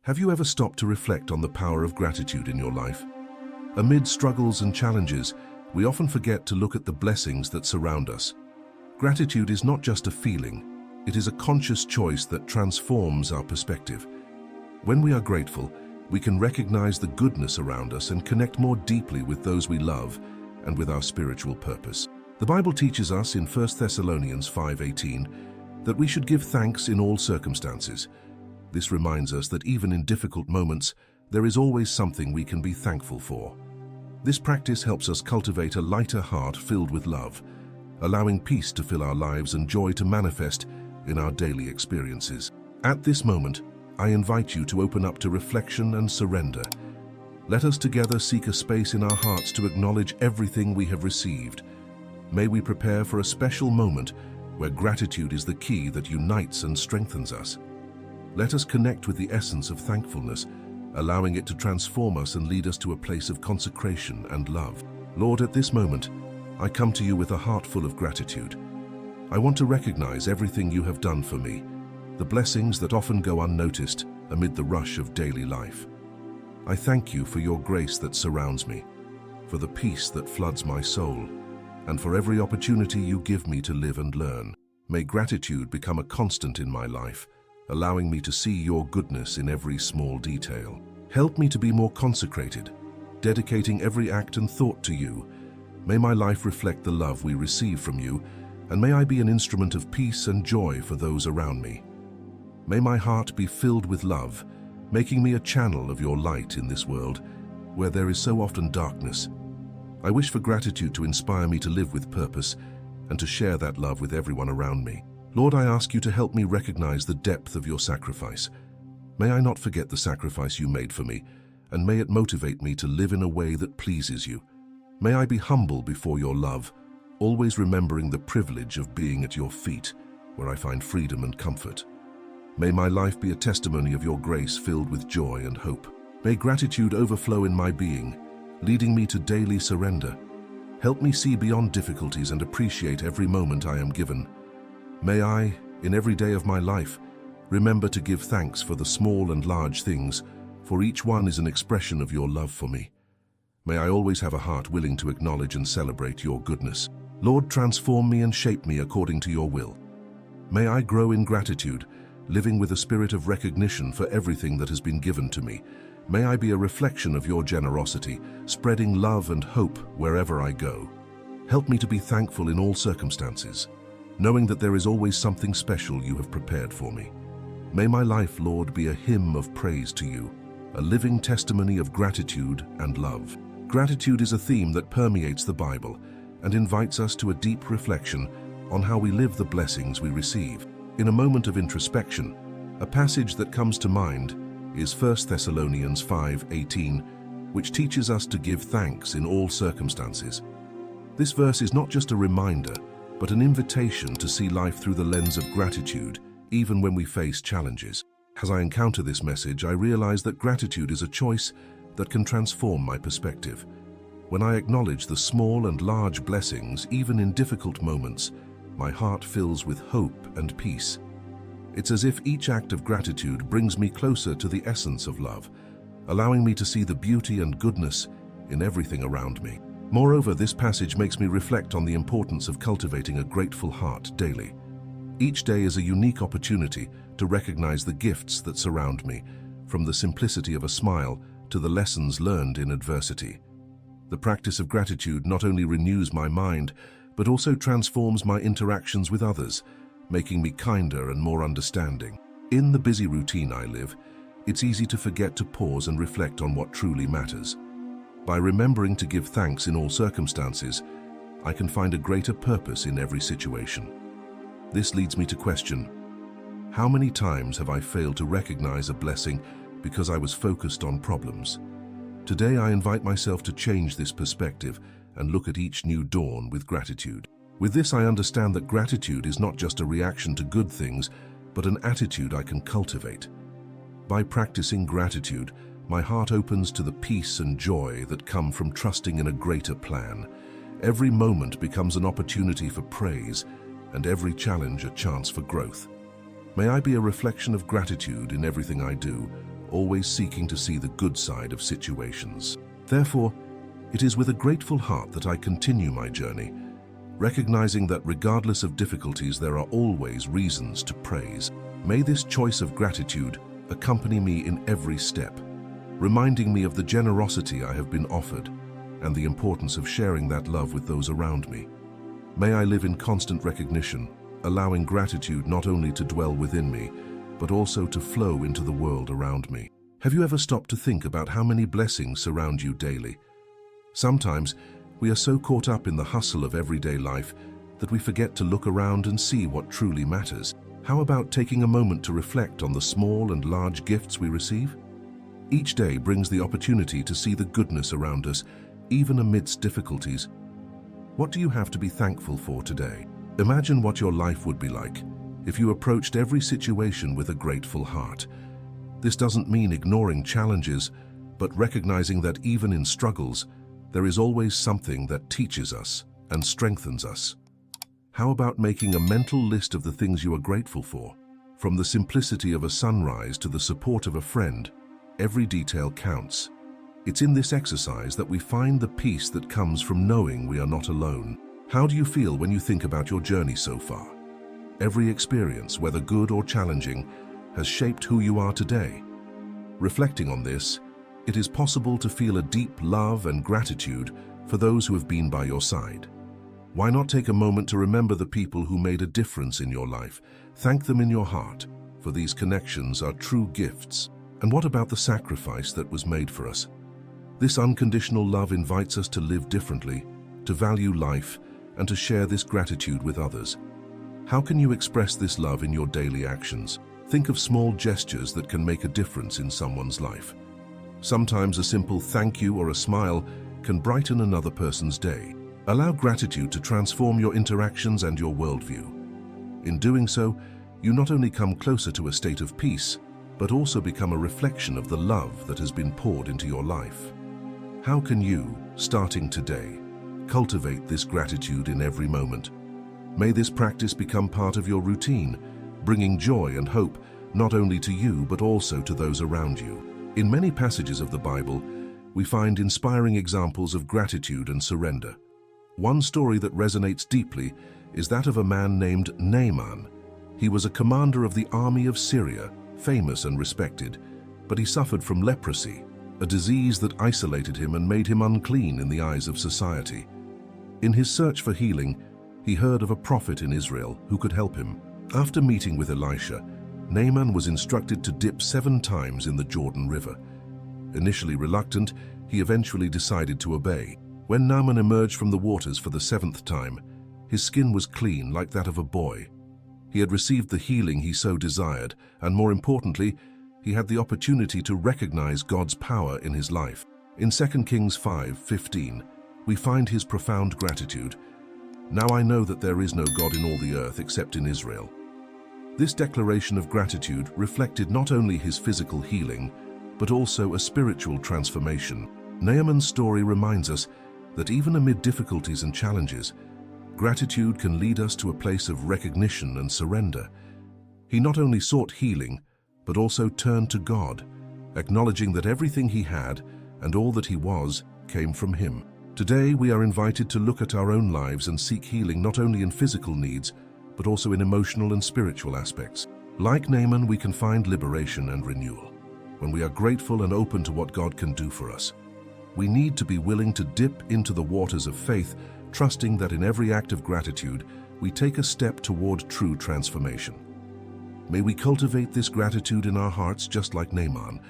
Have you ever stopped to reflect on the power of gratitude in your life? Amid struggles and challenges, we often forget to look at the blessings that surround us. Gratitude is not just a feeling, it is a conscious choice that transforms our perspective. When we are grateful, we can recognize the goodness around us and connect more deeply with those we love and with our spiritual purpose. The Bible teaches us in 1 Thessalonians 5:18 that we should give thanks in all circumstances. This reminds us that even in difficult moments, there is always something we can be thankful for. This practice helps us cultivate a lighter heart filled with love, allowing peace to fill our lives and joy to manifest in our daily experiences. At this moment, I invite you to open up to reflection and surrender. Let us together seek a space in our hearts to acknowledge everything we have received. May we prepare for a special moment where gratitude is the key that unites and strengthens us. Let us connect with the essence of thankfulness, allowing it to transform us and lead us to a place of consecration and love. Lord, at this moment, I come to you with a heart full of gratitude. I want to recognize everything you have done for me, the blessings that often go unnoticed amid the rush of daily life. I thank you for your grace that surrounds me, for the peace that floods my soul, and for every opportunity you give me to live and learn. May gratitude become a constant in my life, allowing me to see your goodness in every small detail. Help me to be more consecrated, dedicating every act and thought to you. May my life reflect the love we receive from you, and may I be an instrument of peace and joy for those around me. May my heart be filled with love, making me a channel of your light in this world, where there is so often darkness. I wish for gratitude to inspire me to live with purpose and to share that love with everyone around me. Lord, I ask you to help me recognize the depth of your sacrifice. May I not forget the sacrifice you made for me, and may it motivate me to live in a way that pleases you. May I be humble before your love, always remembering the privilege of being at your feet, where I find freedom and comfort. May my life be a testimony of your grace filled with joy and hope. May gratitude overflow in my being, leading me to daily surrender. Help me see beyond difficulties and appreciate every moment I am given. May I, in every day of my life, remember to give thanks for the small and large things, for each one is an expression of your love for me. May I always have a heart willing to acknowledge and celebrate your goodness. Lord, transform me and shape me according to your will. May I grow in gratitude, living with a spirit of recognition for everything that has been given to me. May I be a reflection of your generosity, spreading love and hope wherever I go. Help me to be thankful in all circumstances, knowing that there is always something special you have prepared for me. May my life, Lord, be a hymn of praise to you, a living testimony of gratitude and love. Gratitude is a theme that permeates the Bible and invites us to a deep reflection on how we live the blessings we receive. In a moment of introspection, a passage that comes to mind is 1 Thessalonians 5:18, which teaches us to give thanks in all circumstances. This verse is not just a reminder, but an invitation to see life through the lens of gratitude, even when we face challenges. As I encounter this message, I realize that gratitude is a choice that can transform my perspective. When I acknowledge the small and large blessings, even in difficult moments, my heart fills with hope and peace. It's as if each act of gratitude brings me closer to the essence of love, allowing me to see the beauty and goodness in everything around me. Moreover, this passage makes me reflect on the importance of cultivating a grateful heart daily. Each day is a unique opportunity to recognize the gifts that surround me, from the simplicity of a smile to the lessons learned in adversity. The practice of gratitude not only renews my mind, but also transforms my interactions with others, making me kinder and more understanding. In the busy routine I live, it's easy to forget to pause and reflect on what truly matters. By remembering to give thanks in all circumstances, I can find a greater purpose in every situation. This leads me to question, how many times have I failed to recognize a blessing because I was focused on problems? Today I invite myself to change this perspective and look at each new dawn with gratitude. With this, I understand that gratitude is not just a reaction to good things, but an attitude I can cultivate. By practicing gratitude, my heart opens to the peace and joy that come from trusting in a greater plan. Every moment becomes an opportunity for praise, and every challenge a chance for growth. May I be a reflection of gratitude in everything I do, always seeking to see the good side of situations. Therefore, it is with a grateful heart that I continue my journey, recognizing that regardless of difficulties, there are always reasons to praise. May this choice of gratitude accompany me in every step, reminding me of the generosity I have been offered and the importance of sharing that love with those around me. May I live in constant recognition, allowing gratitude not only to dwell within me, but also to flow into the world around me. Have you ever stopped to think about how many blessings surround you daily? Sometimes we are so caught up in the hustle of everyday life that we forget to look around and see what truly matters. How about taking a moment to reflect on the small and large gifts we receive? Each day brings the opportunity to see the goodness around us, even amidst difficulties. What do you have to be thankful for today? Imagine what your life would be like if you approached every situation with a grateful heart. This doesn't mean ignoring challenges, but recognizing that even in struggles, there is always something that teaches us and strengthens us. How about making a mental list of the things you are grateful for? From the simplicity of a sunrise to the support of a friend, every detail counts. It's in this exercise that we find the peace that comes from knowing we are not alone. How do you feel when you think about your journey so far? Every experience, whether good or challenging, has shaped who you are today. Reflecting on this, it is possible to feel a deep love and gratitude for those who have been by your side. Why not take a moment to remember the people who made a difference in your life? Thank them in your heart, for these connections are true gifts. And what about the sacrifice that was made for us? This unconditional love invites us to live differently, to value life, and to share this gratitude with others. How can you express this love in your daily actions? Think of small gestures that can make a difference in someone's life. Sometimes a simple thank you or a smile can brighten another person's day. Allow gratitude to transform your interactions and your worldview. In doing so, you not only come closer to a state of peace, but also become a reflection of the love that has been poured into your life. How can you, starting today, cultivate this gratitude in every moment? May this practice become part of your routine, bringing joy and hope not only to you but also to those around you. In many passages of the Bible, we find inspiring examples of gratitude and surrender. One story that resonates deeply is that of a man named Naaman. He was a commander of the army of Syria, famous and respected, but he suffered from leprosy, a disease that isolated him and made him unclean in the eyes of society. In his search for healing, he heard of a prophet in Israel who could help him. After meeting with Elisha, Naaman was instructed to dip 7 times in the Jordan River. Initially reluctant, he eventually decided to obey. When Naaman emerged from the waters for the 7th time, his skin was clean like that of a boy. He had received the healing he so desired, and more importantly, he had the opportunity to recognize God's power in his life. In 2 Kings 5:15, we find his profound gratitude. "Now I know that there is no God in all the earth except in Israel." This declaration of gratitude reflected not only his physical healing, but also a spiritual transformation. Naaman's story reminds us that even amid difficulties and challenges, gratitude can lead us to a place of recognition and surrender. He not only sought healing, but also turned to God, acknowledging that everything he had and all that he was came from him. Today, we are invited to look at our own lives and seek healing not only in physical needs, but also in emotional and spiritual aspects. Like Naaman, we can find liberation and renewal when we are grateful and open to what God can do for us. We need to be willing to dip into the waters of faith, trusting that in every act of gratitude, we take a step toward true transformation. May we cultivate this gratitude in our hearts just like Naaman,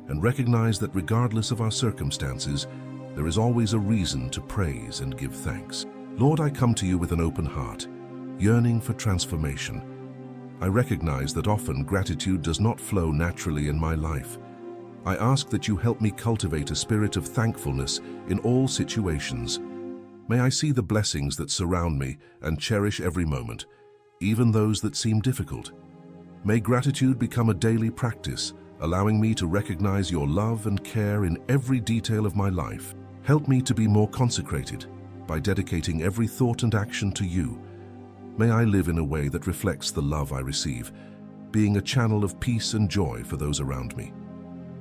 and recognize that regardless of our circumstances, there is always a reason to praise and give thanks. Lord, I come to you with an open heart, yearning for transformation. I recognize that often gratitude does not flow naturally in my life. I ask that you help me cultivate a spirit of thankfulness in all situations. May I see the blessings that surround me and cherish every moment, even those that seem difficult. May gratitude become a daily practice, allowing me to recognize your love and care in every detail of my life. Help me to be more consecrated by dedicating every thought and action to you. May I live in a way that reflects the love I receive, being a channel of peace and joy for those around me.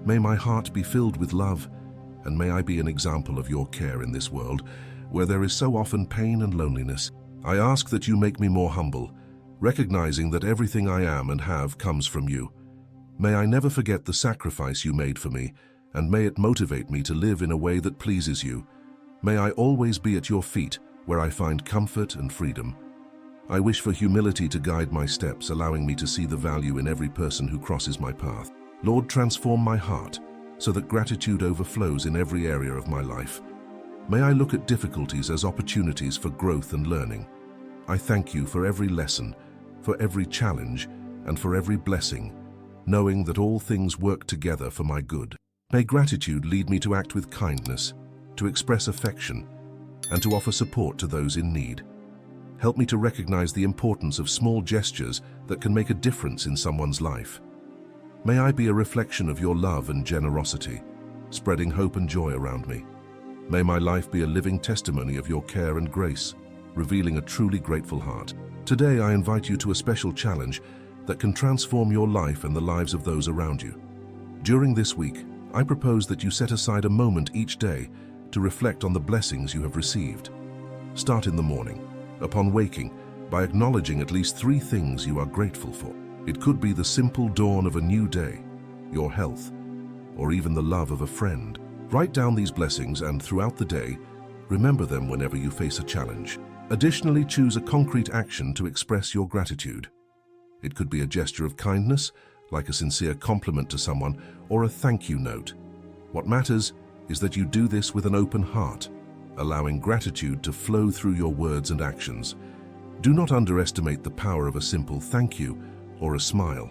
May my heart be filled with love, and may I be an example of your care in this world, where there is so often pain and loneliness. I ask that you make me more humble, recognizing that everything I am and have comes from you. May I never forget the sacrifice you made for me, and may it motivate me to live in a way that pleases you. May I always be at your feet, where I find comfort and freedom. I wish for humility to guide my steps, allowing me to see the value in every person who crosses my path. Lord, transform my heart, so that gratitude overflows in every area of my life. May I look at difficulties as opportunities for growth and learning. I thank you for every lesson, for every challenge, and for every blessing, knowing that all things work together for my good. May gratitude lead me to act with kindness, to express affection, and to offer support to those in need. Help me to recognize the importance of small gestures that can make a difference in someone's life. May I be a reflection of your love and generosity, spreading hope and joy around me. May my life be a living testimony of your care and grace, revealing a truly grateful heart. Today I invite you to a special challenge that can transform your life and the lives of those around you. During this week, I propose that you set aside a moment each day to reflect on the blessings you have received. Start in the morning, upon waking, by acknowledging at least 3 things you are grateful for. It could be the simple dawn of a new day, your health, or even the love of a friend. Write down these blessings and throughout the day, remember them whenever you face a challenge. Additionally, choose a concrete action to express your gratitude. It could be a gesture of kindness, like a sincere compliment to someone, or a thank you note. What matters is that you do this with an open heart, allowing gratitude to flow through your words and actions. Do not underestimate the power of a simple thank you or a smile.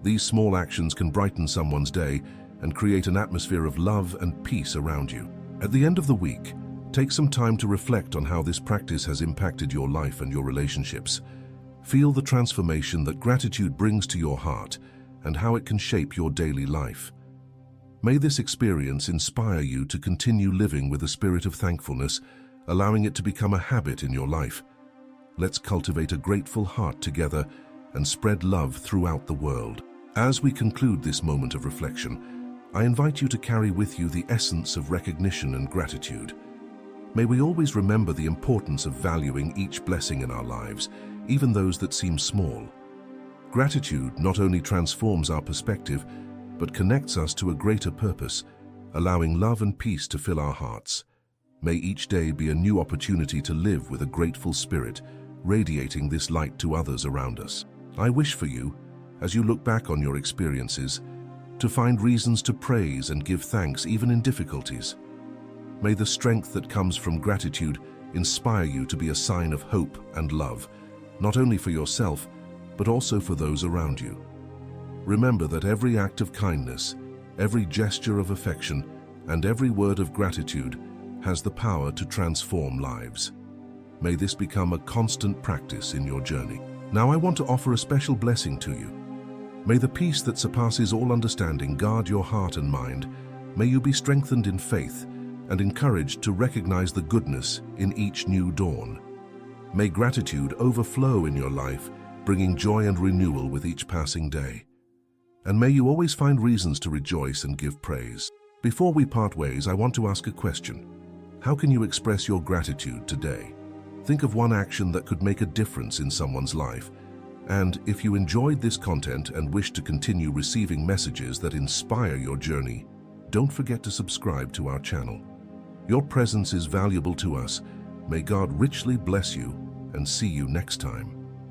These small actions can brighten someone's day and create an atmosphere of love and peace around you. At the end of the week, take some time to reflect on how this practice has impacted your life and your relationships. Feel the transformation that gratitude brings to your heart and how it can shape your daily life. May this experience inspire you to continue living with a spirit of thankfulness, allowing it to become a habit in your life. Let's cultivate a grateful heart together and spread love throughout the world. As we conclude this moment of reflection, I invite you to carry with you the essence of recognition and gratitude. May we always remember the importance of valuing each blessing in our lives, even those that seem small. Gratitude not only transforms our perspective, but connects us to a greater purpose, allowing love and peace to fill our hearts. May each day be a new opportunity to live with a grateful spirit, radiating this light to others around us. I wish for you, as you look back on your experiences, to find reasons to praise and give thanks even in difficulties. May the strength that comes from gratitude inspire you to be a sign of hope and love, not only for yourself, but also for those around you. Remember that every act of kindness, every gesture of affection, and every word of gratitude has the power to transform lives. May this become a constant practice in your journey. Now I want to offer a special blessing to you. May the peace that surpasses all understanding guard your heart and mind. May you be strengthened in faith and encouraged to recognize the goodness in each new dawn. May gratitude overflow in your life, bringing joy and renewal with each passing day. And may you always find reasons to rejoice and give praise. Before we part ways, I want to ask a question. How can you express your gratitude today? Think of one action that could make a difference in someone's life. And if you enjoyed this content and wish to continue receiving messages that inspire your journey, don't forget to subscribe to our channel. Your presence is valuable to us. May God richly bless you and see you next time.